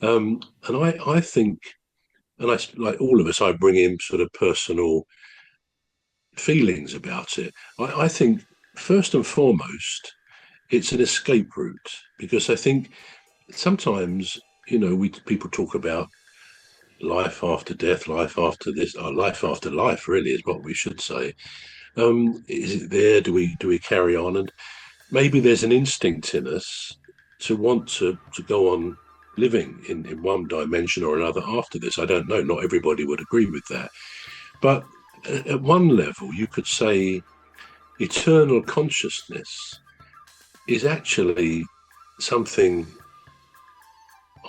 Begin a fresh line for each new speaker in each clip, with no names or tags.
And I think, and I, like all of us, I bring in sort of personal feelings about it. I think first and foremost, it's an escape route because I think sometimes, we people talk about life after death, life after this, or life after life. Really, is what we should say. Is it there? Do we carry on? And maybe there's an instinct in us to want to go on living in one dimension or another after this. I don't know. Not everybody would agree with that, but at one level, you could say eternal consciousness is actually something.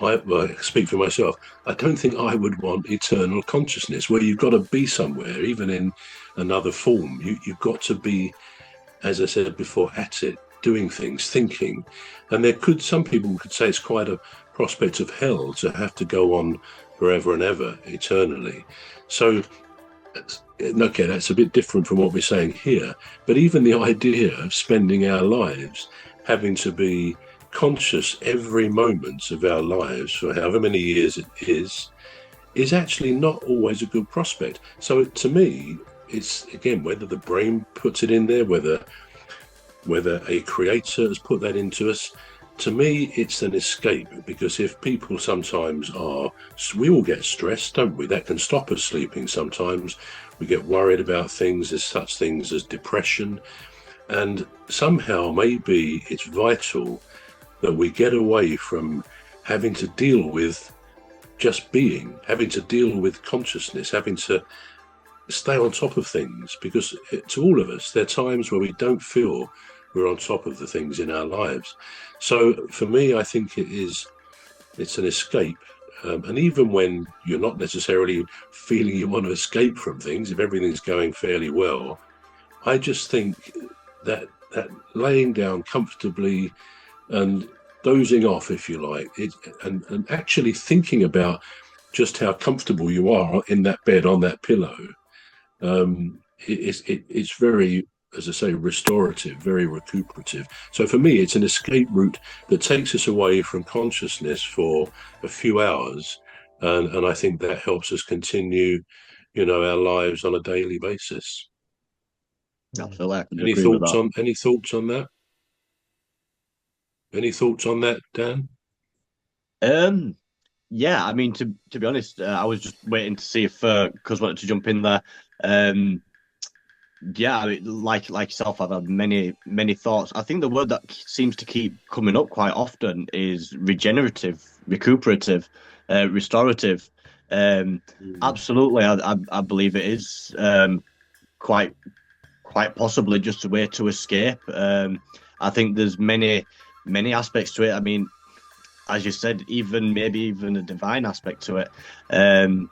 Well, I speak for myself. I don't think I would want eternal consciousness where you've got to be somewhere, even in another form. You've got to be, as I said before, at it, doing things, thinking. And some people could say it's quite a prospect of hell to have to go on forever and ever, eternally. So, okay, that's a bit different from what we're saying here. But even the idea of spending our lives having to be conscious every moment of our lives for however many years it is actually not always a good prospect. So to me, it's again whether the brain puts it in there, whether a creator has put that into us. To me, it's an escape because if people sometimes we all get stressed, don't we? That can stop us sleeping sometimes. We get worried about things. There's such things as depression. And somehow maybe it's vital that we get away from having to deal with just being, having to deal with consciousness, having to stay on top of things, because to all of us, there are times where we don't feel we're on top of the things in our lives. So for me, I think it's an escape. And even when you're not necessarily feeling you want to escape from things, if everything's going fairly well, I just think that laying down comfortably and dozing off, if you like, and actually thinking about just how comfortable you are in that bed on that pillow, it's very, as I say, restorative, very recuperative. So for me, it's an escape route that takes us away from consciousness for a few hours, and I think that helps us continue, our lives on a daily basis.
Absolutely, I can agree with that.
Any thoughts on that? Any thoughts on that, Dan?
Um, yeah, I mean, to be honest, I was just waiting to see if Cuz wanted to jump in there. Um, yeah, I mean, like yourself, I've had many thoughts. I think the word that seems to keep coming up quite often is regenerative, recuperative, restorative. Um,
Mm.
Absolutely, I believe it is quite quite possibly just a way to escape. I think there's many aspects to it. I mean, as you said, maybe even a divine aspect to it. Um,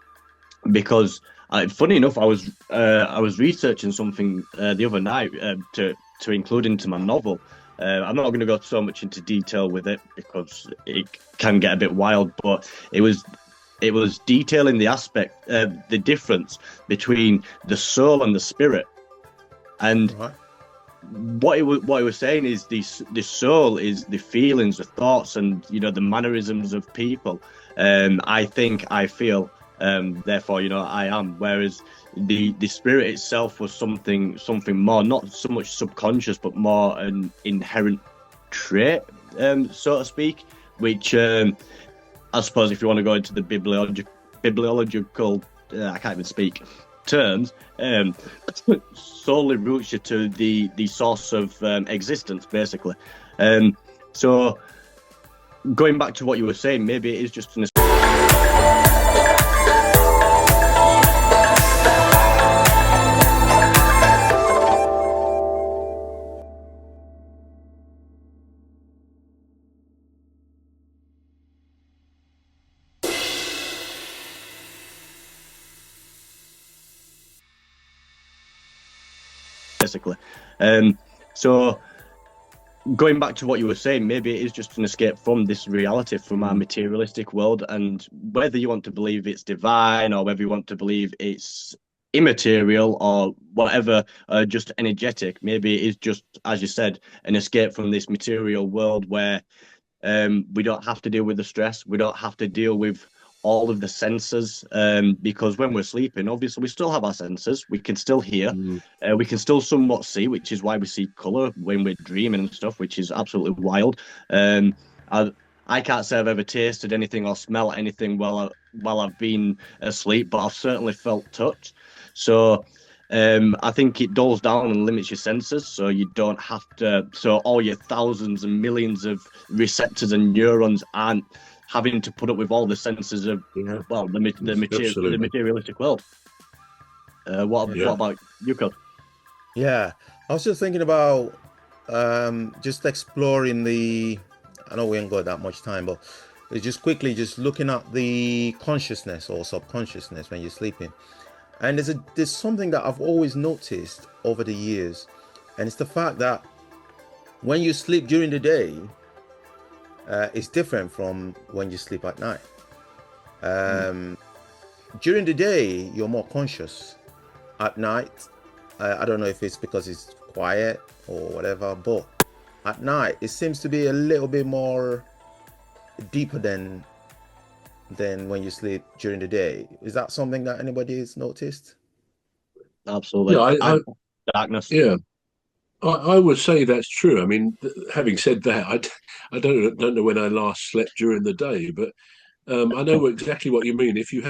because funny enough, I was researching something the other night to include into my novel. I'm not going to go so much into detail with it because it can get a bit wild, but it was detailing the difference between the soul and the spirit. And
Right.
what he was saying is the soul is the feelings, the thoughts, and the mannerisms of people. I think, I feel, therefore I am. Whereas the spirit itself was something more, not so much subconscious, but more an inherent trait, so to speak. Which I suppose, if you want to go into the bibliological, I can't even speak terms, solely roots you to the source of existence, basically. So going back to what you were saying, maybe it is just an basically. So going back to what you were saying, maybe it is just an escape from this reality, from our materialistic world. And whether you want to believe it's divine or whether you want to believe it's immaterial or whatever, just energetic, maybe it is just, as you said, an escape from this material world where We don't have to deal with the stress. We don't have to deal with all of the senses, because when we're sleeping, obviously we still have our senses. We can still hear, we can still somewhat see, which is why we see color when we're dreaming and stuff, which is absolutely wild. I, I can't say I've ever tasted anything or smelt anything while I've been asleep, but I've certainly felt touch. So I think it dulls down and limits your senses, so you don't have to. So all your thousands and millions of receptors and neurons aren't having to put up with all the senses of the
Absolutely.
materialistic world. What
Yeah.
about you, Cod?
Yeah, I was just thinking about just exploring the. I know we ain't got that much time, but it's just quickly just looking at the consciousness or subconsciousness when you're sleeping. And there's something that I've always noticed over the years, and it's the fact that when you sleep during the day, it's different from when you sleep at night. During the day, you're more conscious. At night, I don't know if it's because it's quiet or whatever, but at night it seems to be a little bit more deeper than when you sleep during the day. Is that something that anybody has noticed?
Absolutely.
Yeah,
Darkness.
yeah. I would say that's true. I mean, having said that, I don't know when I last slept during the day, but I know exactly what you mean. If you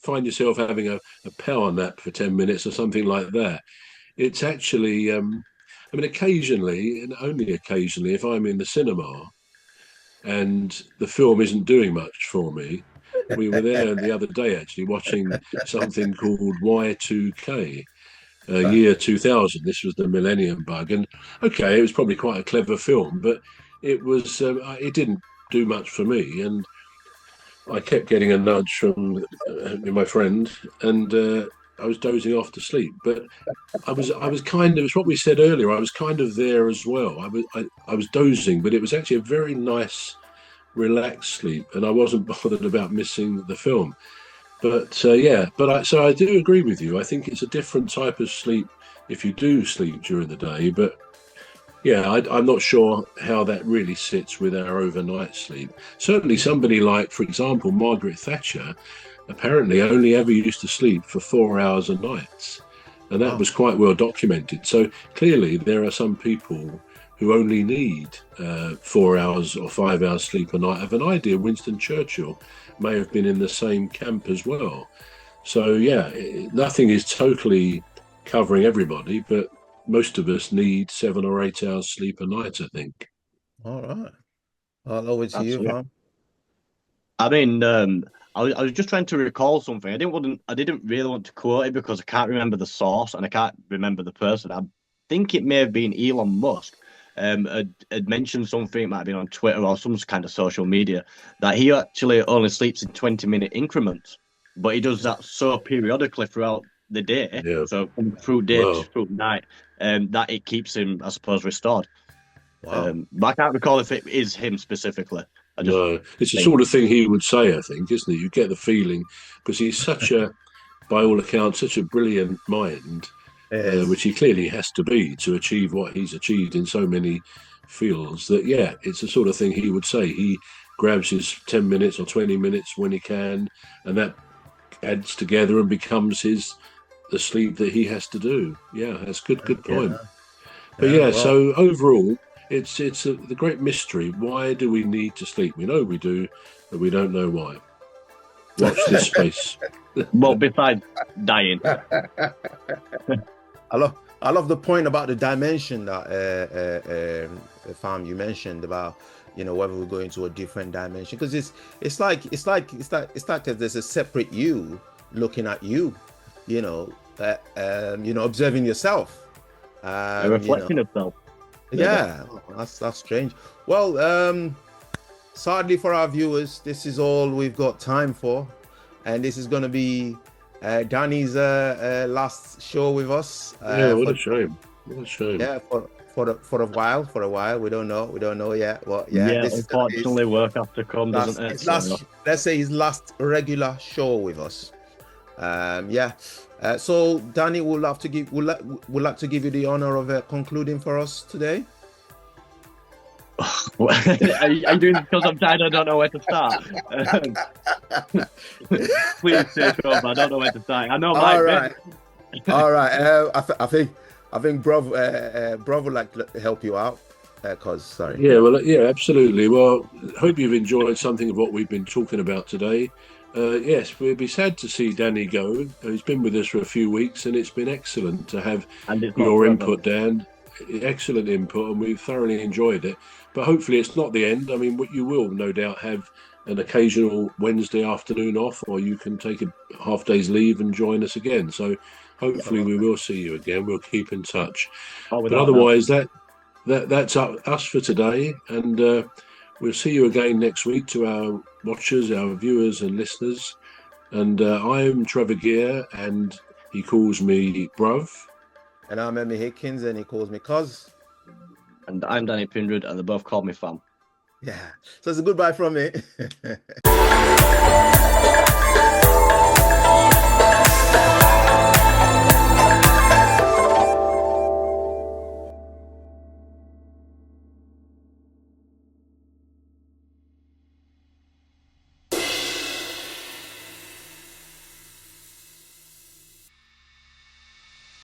find yourself having a power nap for 10 minutes or something like that, it's actually. I mean, occasionally, and only occasionally, if I'm in the cinema and the film isn't doing much for me, we were there the other day actually watching something called Y2K, year 2000. This was the Millennium Bug, and okay, it was probably quite a clever film, but it didn't do much for me, and I kept getting a nudge from my friend, and I was dozing off to sleep. But I was kind of, it's what we said earlier. I was kind of there as well. I was dozing, but it was actually a very nice, relaxed sleep, and I wasn't bothered about missing the film. But so I do agree with you. I think it's a different type of sleep if you do sleep during the day. But yeah, I'm not sure how that really sits with our overnight sleep. Certainly, somebody like, for example, Margaret Thatcher, apparently only ever used to sleep for 4 hours a night. And that was quite well documented. So clearly, there are some people who only need 4 hours or 5 hours sleep a night. I have an idea Winston Churchill may have been in the same camp as well. So yeah, nothing is totally covering everybody, but most of us need 7 or 8 hours sleep a night, I think.
All right. I'll over to you, Pam.
I mean, I was just trying to recall something. I didn't really want to quote it because I can't remember the source and I can't remember the person. I think it may have been Elon Musk. Had mentioned something, it might have been on Twitter or some kind of social media, that he actually only sleeps in 20-minute increments, but he does that so periodically throughout the day,
Yeah.
so through day through night, that it keeps him, I suppose, restored.
Wow.
But I can't recall if it is him specifically.
No, it's the sort of thing he would say, I think, isn't it? You get the feeling because he's by all accounts, such a brilliant mind, which he clearly has to be to achieve what he's achieved in so many fields. That yeah, it's the sort of thing he would say. He grabs his 10 minutes or 20 minutes when he can, and that adds together and becomes the sleep that he has to do. Yeah, that's good point. But yeah, so overall, it's the great mystery. Why do we need to sleep? We know we do, but we don't know why. Watch this space.
Well, besides dying.
I love the point about the dimension that Fam, you mentioned about, you know, whether we're going to a different dimension, because it's like there's a separate you looking at you, you know, observing yourself,
A reflection of self.
Yeah, that's strange. Well, sadly for our viewers, this is all we've got time for, and this is going to be Danny's last show with us.
Yeah, what a shame. What a shame.
Yeah, for a while. We don't know yet. Well, yeah. This
unfortunately, work has to come, doesn't it?
Let's say his last regular show with us. So Danny would like to give you the honor of concluding for us today.
Are you doing this because I'm tired? I don't know where to start. Please take over. I don't know where to start. I know my
All right. All right. I think Bravo would like to help you out. Cause sorry.
Yeah, well, yeah, absolutely. Well, hope you've enjoyed something of what we've been talking about today. Yes, we'd be sad to see Danny go. He's been with us for a few weeks, and it's been excellent to have your input, Dan. Excellent input, and we've thoroughly enjoyed it. But hopefully, it's not the end. I mean, what you will no doubt have an occasional Wednesday afternoon off, or you can take a half day's leave and join us again. So hopefully, we will see you again. We'll keep in touch. But otherwise, that's us for today, and we'll see you again next week to our watchers, our viewers and listeners. And I'm Trevor Gear, and he calls me Bruv.
And I'm Emmy Hikins, and he calls me Cuz.
And I'm Danny Pindred, and they both call me Fam.
Yeah, so it's a goodbye from me.